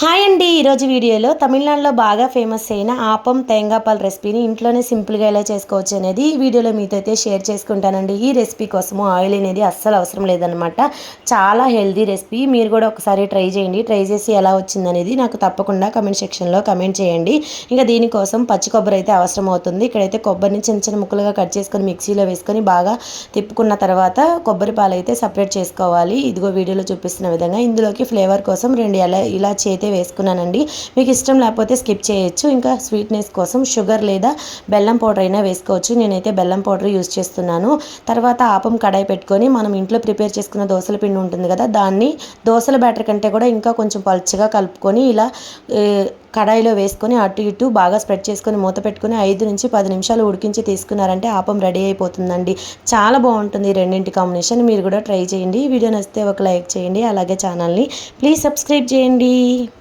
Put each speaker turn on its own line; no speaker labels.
Hi అండి. ఈరోజు వీడియోలో తమిళనాడులో బాగా ఫేమస్ అయిన ఆపం తేంగాపాల్ రెసిపీని ఇంట్లోనే సింపుల్గా ఎలా చేసుకోవచ్చు అనేది ఈ వీడియోలో మీతో అయితే షేర్ చేసుకుంటానండి. ఈ రెసిపీ కోసము ఆయిల్ అనేది అస్సలు అవసరం లేదనమాట. చాలా హెల్దీ రెసిపీ. మీరు కూడా ఒకసారి ట్రై చేయండి. ట్రై చేసి ఎలా వచ్చిందనేది నాకు తప్పకుండా కమెంట్ సెక్షన్లో కమెంట్ చేయండి. ఇంకా దీనికోసం పచ్చి కొబ్బరి అయితే అవసరం అవుతుంది. ఇక్కడైతే కొబ్బరిని చిన్న చిన్న ముక్కలుగా కట్ చేసుకొని మిక్సీలో వేసుకొని బాగా తిప్పుకున్న తర్వాత కొబ్బరి పాలు అయితే సపరేట్ చేసుకోవాలి. ఇదిగో వీడియోలో చూపిస్తున్న విధంగా ఇందులోకి ఫ్లేవర్ కోసం 2 ఇలాచి అయితే వేసుకున్నానండి. మీకు ఇష్టం లేకపోతే స్కిప్ చేయొచ్చు. ఇంకా స్వీట్నెస్ కోసం షుగర్ లేదా బెల్లం పౌడర్ అయినా వేసుకోవచ్చు. నేనైతే బెల్లం పౌడర్ యూస్ చేస్తున్నాను. తర్వాత ఆపం కడాయి పెట్టుకొని మనం ఇంట్లో ప్రిపేర్ చేసుకున్న దోసల పిండి ఉంటుంది కదా, దాన్ని దోసల బ్యాటర్ కంటే కూడా ఇంకా కొంచెం పలుచగా కలుపుకొని ఇలా కడాయిలో వేసుకొని అటు ఇటు బాగా స్ప్రెడ్ చేసుకొని మూత పెట్టుకొని 5 నుంచి 10 నిమిషాలు ఉడికించి తీసుకున్నారంటే ఆపం రెడీ అయిపోతుందండి. చాలా బాగుంటుంది రెండింటి కాంబినేషన్. మీరు కూడా ట్రై చేయండి. వీడియో నచ్చితే ఒక లైక్ చేయండి. అలాగే ఛానల్ని ప్లీజ్ సబ్స్క్రైబ్ చేయండి.